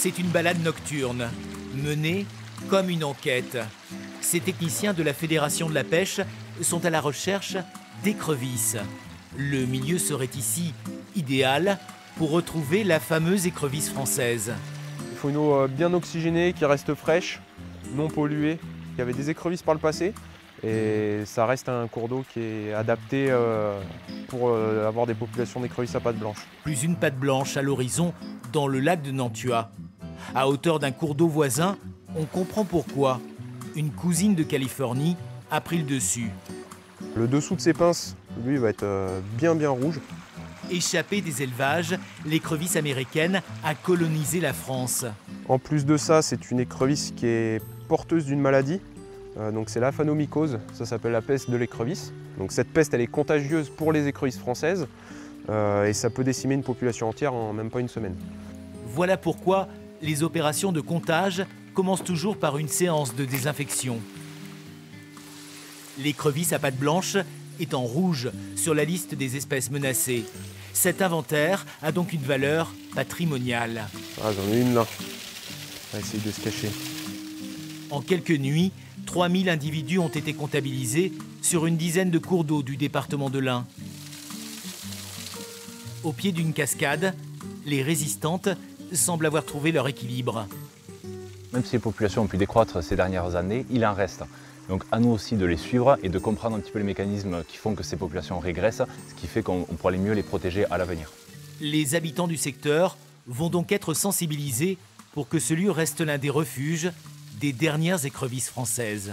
C'est une balade nocturne, menée comme une enquête. Ces techniciens de la Fédération de la pêche sont à la recherche d'écrevisses. Le milieu serait ici idéal pour retrouver la fameuse écrevisse française. Il faut une eau bien oxygénée, qui reste fraîche, non polluée. Il y avait des écrevisses par le passé et ça reste un cours d'eau qui est adapté pour avoir des populations d'écrevisses à pattes blanches. Plus une patte blanche à l'horizon dans le lac de Nantua. À hauteur d'un cours d'eau voisin, on comprend pourquoi. Une cousine de Californie a pris le dessus. Le dessous de ses pinces, lui, va être bien rouge. Échappée des élevages, l'écrevisse américaine a colonisé la France. En plus de ça, c'est une écrevisse qui est porteuse d'une maladie. Donc c'est l'aphanomycose, ça s'appelle la peste de l'écrevisse. Donc cette peste, elle est contagieuse pour les écrevisses françaises et ça peut décimer une population entière en même pas une semaine. Voilà pourquoi les opérations de comptage commencent toujours par une séance de désinfection. L'écrevisse à pattes blanches est en rouge sur la liste des espèces menacées. Cet inventaire a donc une valeur patrimoniale. Ah, j'en ai une là. On va essayer de se cacher. En quelques nuits, 3000 individus ont été comptabilisés sur une dizaine de cours d'eau du département de l'Ain. Au pied d'une cascade, les résistantes semblent avoir trouvé leur équilibre. Même si les populations ont pu décroître ces dernières années, il en reste. Donc à nous aussi de les suivre et de comprendre un petit peu les mécanismes qui font que ces populations régressent, ce qui fait qu'on pourra mieux les protéger à l'avenir. Les habitants du secteur vont donc être sensibilisés pour que ce lieu reste l'un des refuges des dernières écrevisses françaises.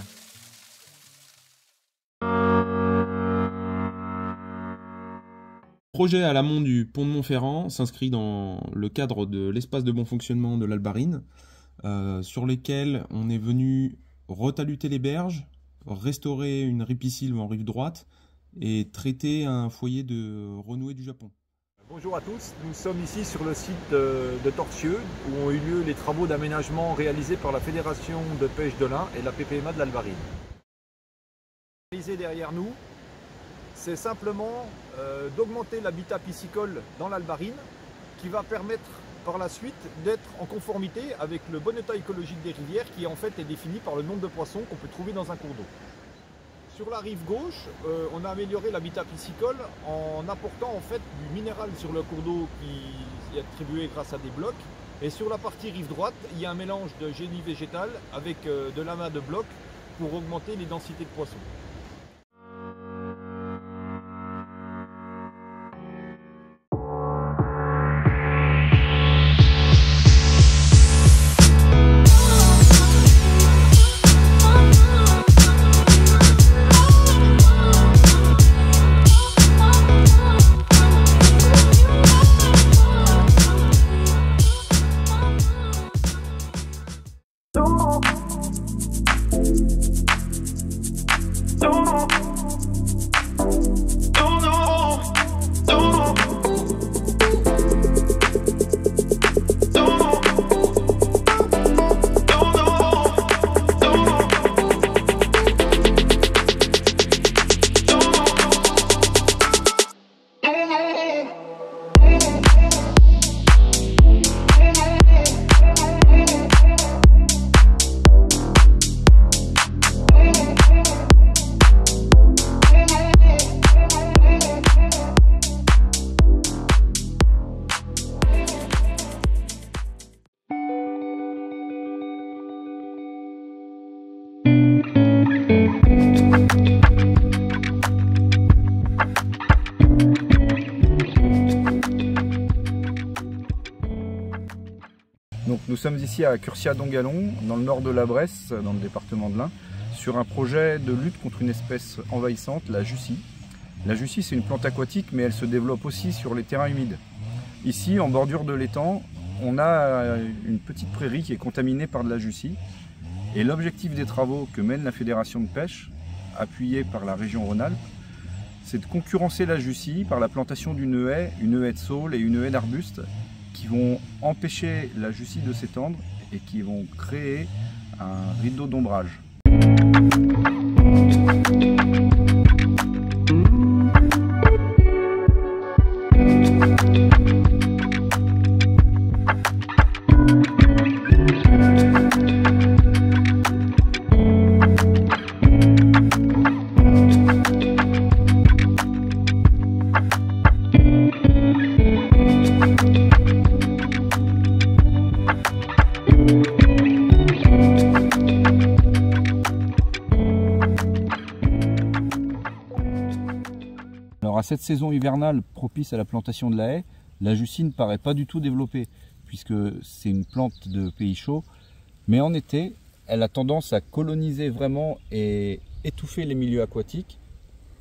Le projet à l'amont du pont de Montferrand s'inscrit dans le cadre de l'espace de bon fonctionnement de l'Albarine, sur lesquels on est venu retaluter les berges, restaurer une ripisylve en rive droite et traiter un foyer de renouée du Japon. Bonjour à tous, nous sommes ici sur le site de Torcieux où ont eu lieu les travaux d'aménagement réalisés par la Fédération de pêche de l'Ain et la PPMA de l'Albarine. Réalisé derrière nous, c'est simplement d'augmenter l'habitat piscicole dans l'Albarine qui va permettre par la suite d'être en conformité avec le bon état écologique des rivières qui en fait est défini par le nombre de poissons qu'on peut trouver dans un cours d'eau. Sur la rive gauche, on a amélioré l'habitat piscicole en apportant en fait du minéral sur le cours d'eau qui est attribué grâce à des blocs. Et sur la partie rive droite, il y a un mélange de génie végétal avec de l'amas de blocs pour augmenter les densités de poissons. Donc, nous sommes ici à Curcia-Dongalon, dans le nord de la Bresse, dans le département de l'Ain, sur un projet de lutte contre une espèce envahissante, la jussie. La jussie, c'est une plante aquatique, mais elle se développe aussi sur les terrains humides. Ici, en bordure de l'étang, on a une petite prairie qui est contaminée par de la jussie. Et l'objectif des travaux que mène la Fédération de pêche, appuyée par la région Rhône-Alpes, c'est de concurrencer la jussie par la plantation d'une haie de saule et une haie d'arbustes qui vont empêcher la jussie de s'étendre et qui vont créer un rideau d'ombrage. Alors à cette saison hivernale propice à la plantation de la haie, la jussie ne paraît pas du tout développée puisque c'est une plante de pays chaud. Mais en été, elle a tendance à coloniser vraiment et étouffer les milieux aquatiques.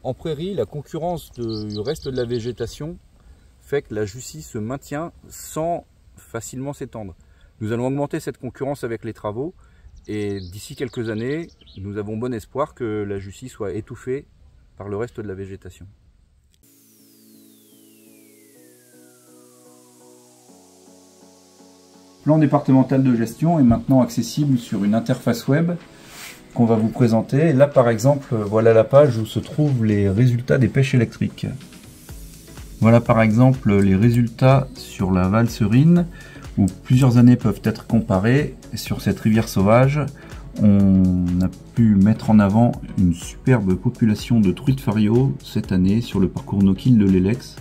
En prairie, la concurrence du reste de la végétation fait que la jussie se maintient sans facilement s'étendre. Nous allons augmenter cette concurrence avec les travaux et d'ici quelques années, nous avons bon espoir que la jussie soit étouffée par le reste de la végétation. Le plan départemental de gestion est maintenant accessible sur une interface web qu'on va vous présenter. Là par exemple, voilà la page où se trouvent les résultats des pêches électriques. Voilà par exemple les résultats sur la Valserine où plusieurs années peuvent être comparées. Sur cette rivière sauvage, on a pu mettre en avant une superbe population de truites fario cette année sur le parcours no-kill de l'Elex.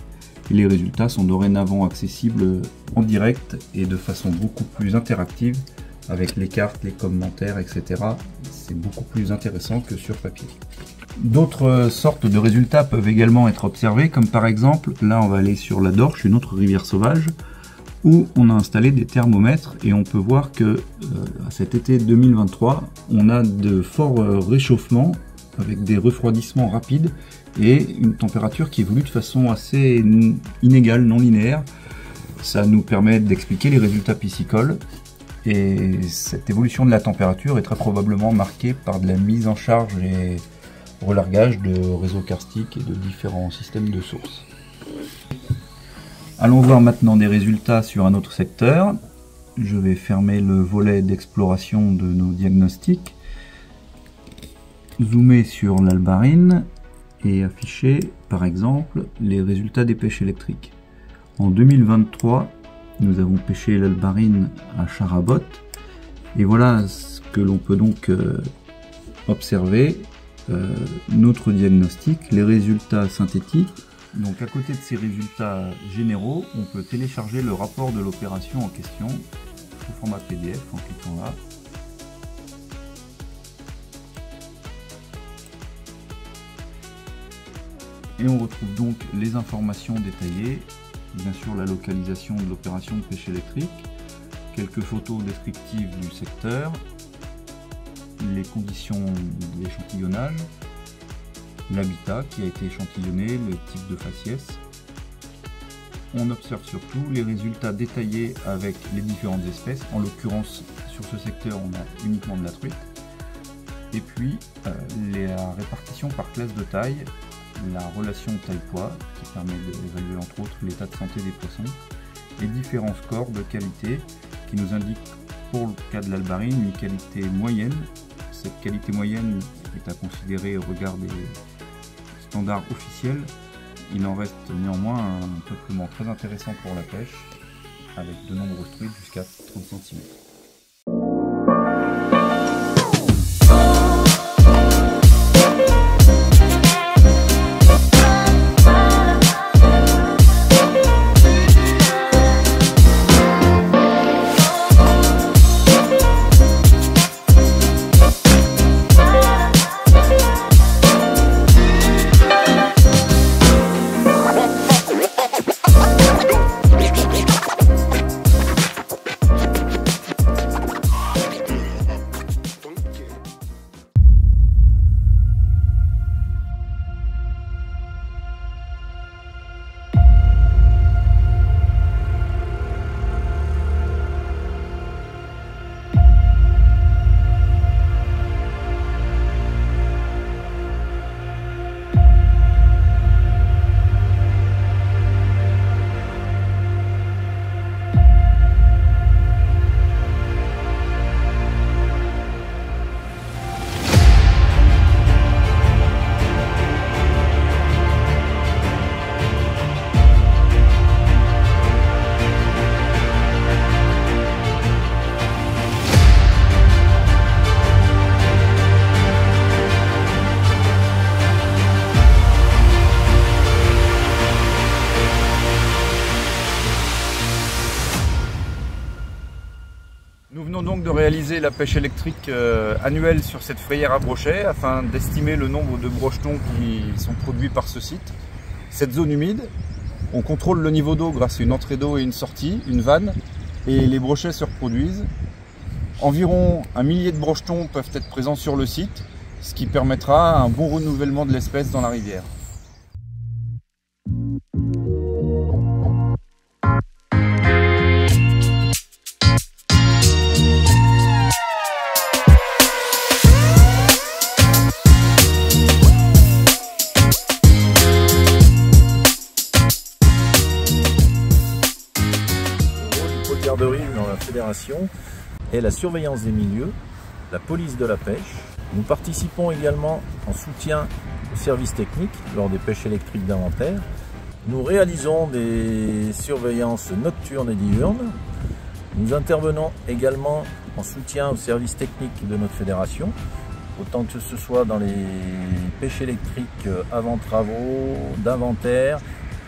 Et les résultats sont dorénavant accessibles en direct et de façon beaucoup plus interactive avec les cartes, les commentaires, etc. C'est beaucoup plus intéressant que sur papier. D'autres sortes de résultats peuvent également être observés, comme par exemple, là on va aller sur la Dorche, une autre rivière sauvage, où on a installé des thermomètres et on peut voir que cet été 2023, on a de forts réchauffements avec des refroidissements rapides et une température qui évolue de façon assez inégale, non linéaire. Ça nous permet d'expliquer les résultats piscicoles et cette évolution de la température est très probablement marquée par de la mise en charge et relargage de réseaux karstiques et de différents systèmes de sources. Allons voir maintenant des résultats sur un autre secteur. Je vais fermer le volet d'exploration de nos diagnostics, zoomer sur l'Albarine et afficher par exemple les résultats des pêches électriques. En 2023, nous avons pêché l'Albarine à Charabot et voilà ce que l'on peut donc observer. Notre diagnostic, les résultats synthétiques. Donc à côté de ces résultats généraux, on peut télécharger le rapport de l'opération en question sous format PDF en cliquant là. Et on retrouve donc les informations détaillées, bien sûr la localisation de l'opération de pêche électrique, quelques photos descriptives du secteur, les conditions d'échantillonnage, l'habitat qui a été échantillonné, le type de faciès. On observe surtout les résultats détaillés avec les différentes espèces. En l'occurrence, sur ce secteur, on a uniquement de la truite. Et puis, la répartition par classe de taille, la relation taille-poids qui permet d'évaluer entre autres l'état de santé des poissons, et différents scores de qualité qui nous indiquent pour le cas de l'Albarine une qualité moyenne. Cette qualité moyenne est à considérer au regard des standards officiels. Il en reste néanmoins un peuplement très intéressant pour la pêche, avec de nombreuses truites jusqu'à 30 cm. de réaliser la pêche électrique annuelle sur cette frayère à brochets afin d'estimer le nombre de brochetons qui sont produits par ce site. Cette zone humide, on contrôle le niveau d'eau grâce à une entrée d'eau et une sortie, une vanne, et les brochets se reproduisent. Environ 1 millier de brochetons peuvent être présents sur le site, ce qui permettra un bon renouvellement de l'espèce dans la rivière. Garderie dans la fédération et la surveillance des milieux, la police de la pêche. Nous participons également en soutien aux services techniques lors des pêches électriques d'inventaire. Nous réalisons des surveillances nocturnes et diurnes. Nous intervenons également en soutien aux services techniques de notre fédération, autant que ce soit dans les pêches électriques avant travaux, d'inventaire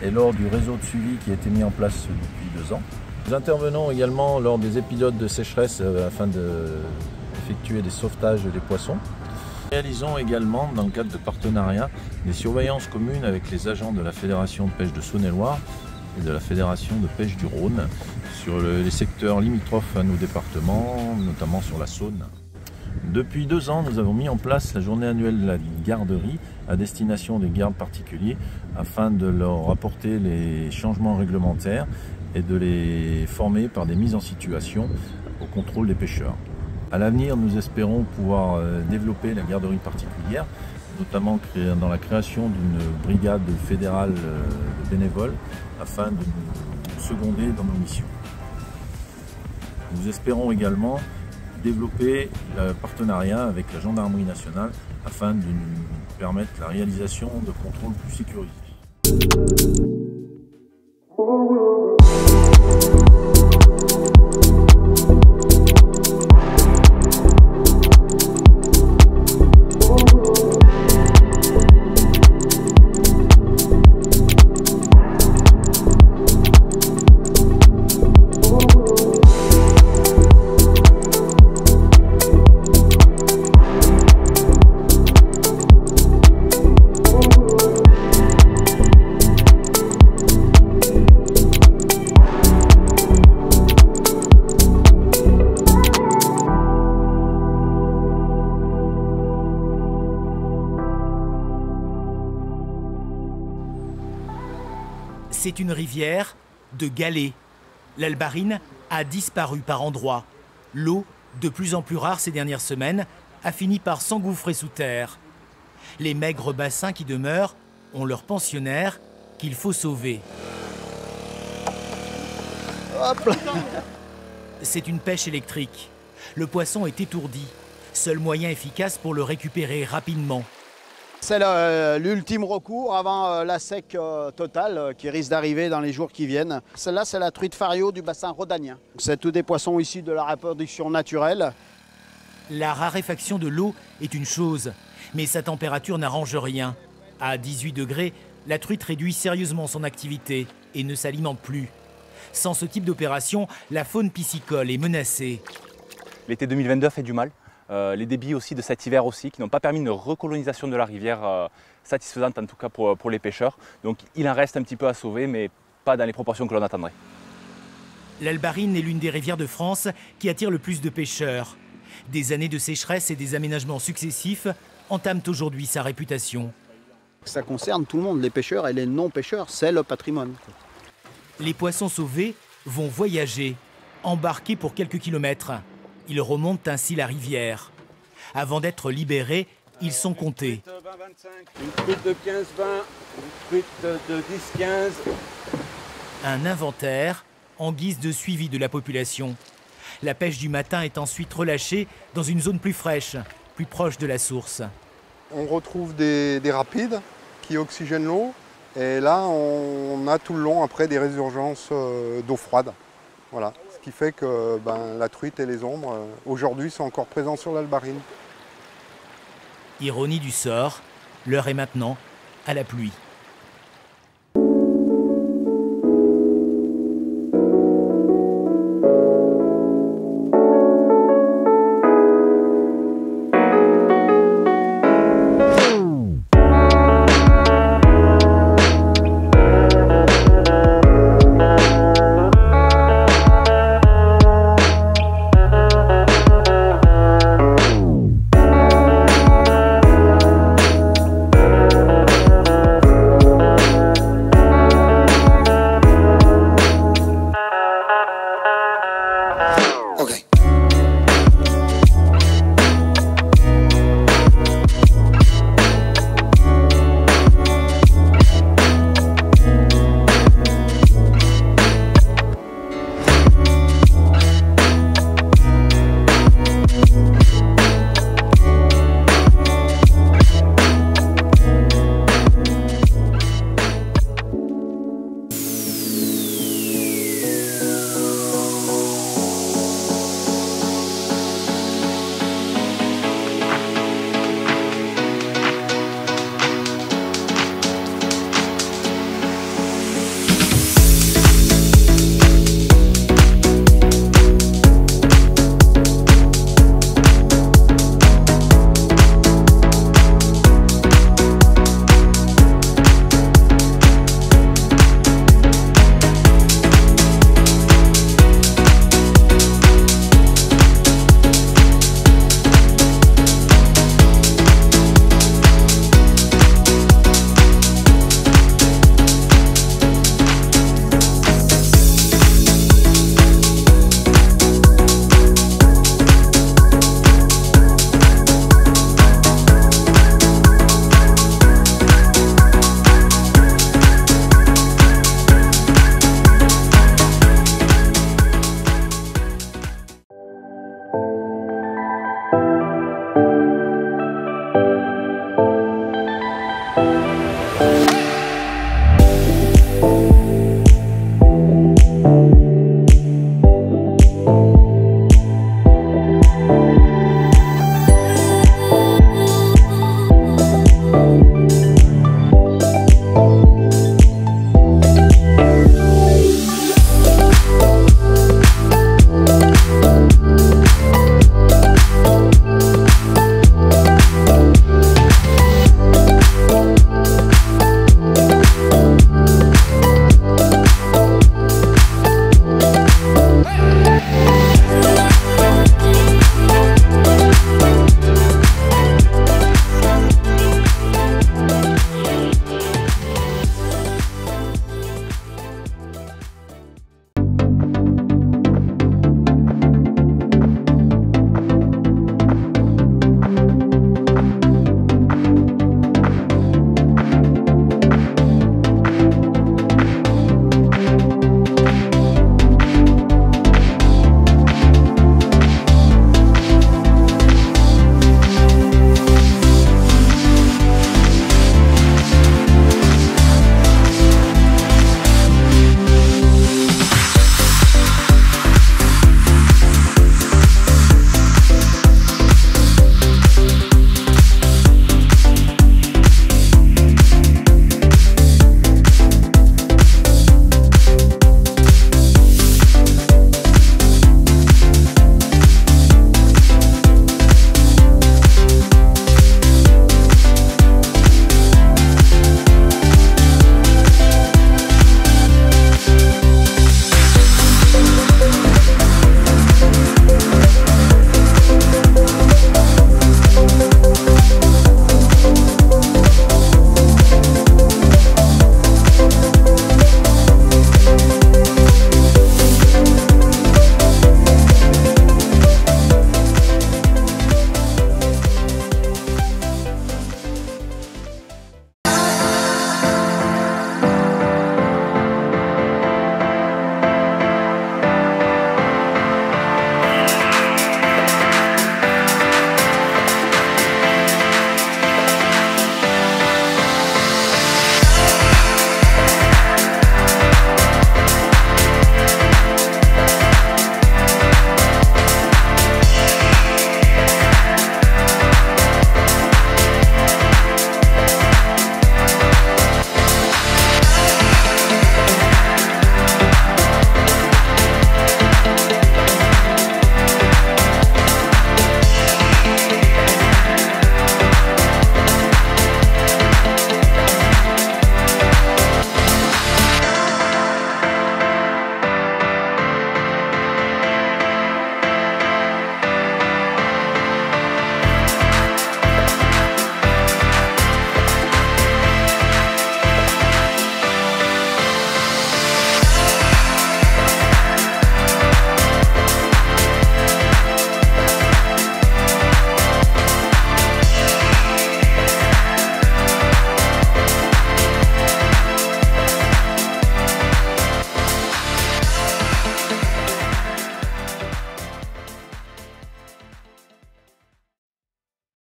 et lors du réseau de suivi qui a été mis en place depuis 2 ans. Nous intervenons également lors des épisodes de sécheresse afin d'effectuer des sauvetages des poissons. Nous réalisons également, dans le cadre de partenariats, des surveillances communes avec les agents de la Fédération de pêche de Saône-et-Loire et de la Fédération de pêche du Rhône sur les secteurs limitrophes à nos départements, notamment sur la Saône. Depuis 2 ans, nous avons mis en place la journée annuelle de la garderie à destination des gardes particuliers afin de leur apporter les changements réglementaires et de les former par des mises en situation au contrôle des pêcheurs. À l'avenir, nous espérons pouvoir développer la garderie particulière, notamment dans la création d'une brigade fédérale de bénévoles afin de nous seconder dans nos missions. Nous espérons également développer le partenariat avec la gendarmerie nationale afin de nous permettre la réalisation de contrôles plus sécurisés. C'est une rivière de galets. L'Albarine a disparu par endroits. L'eau, de plus en plus rare ces dernières semaines, a fini par s'engouffrer sous terre. Les maigres bassins qui demeurent ont leurs pensionnaires qu'il faut sauver. C'est une pêche électrique. Le poisson est étourdi. Seul moyen efficace pour le récupérer rapidement. C'est l'ultime recours avant la sec totale qui risque d'arriver dans les jours qui viennent. Celle-là, c'est la truite fario du bassin rhodanien. C'est tous des poissons issus de la reproduction naturelle. La raréfaction de l'eau est une chose, mais sa température n'arrange rien. À 18 degrés, la truite réduit sérieusement son activité et ne s'alimente plus. Sans ce type d'opération, la faune piscicole est menacée. L'été 2022 a fait du mal. Les débits aussi de cet hiver aussi, qui n'ont pas permis une recolonisation de la rivière satisfaisante, en tout cas pour les pêcheurs. Donc il en reste un petit peu à sauver, mais pas dans les proportions que l'on attendrait. L'Albarine est l'une des rivières de France qui attire le plus de pêcheurs. Des années de sécheresse et des aménagements successifs entament aujourd'hui sa réputation. Ça concerne tout le monde, les pêcheurs et les non-pêcheurs, c'est le patrimoine. Les poissons sauvés vont voyager, embarqués pour quelques kilomètres. Ils remontent ainsi la rivière. Avant d'être libérés, ils sont comptés. Une truite de 15-20, une truite de 10-15. Un inventaire en guise de suivi de la population. La pêche du matin est ensuite relâchée dans une zone plus fraîche, plus proche de la source. On retrouve des rapides qui oxygènent l'eau. Et là, on a tout le long après des résurgences d'eau froide. Voilà. Ce qui fait que la truite et les ombres, aujourd'hui, sont encore présents sur l'Albarine. Ironie du sort, l'heure est maintenant à la pluie.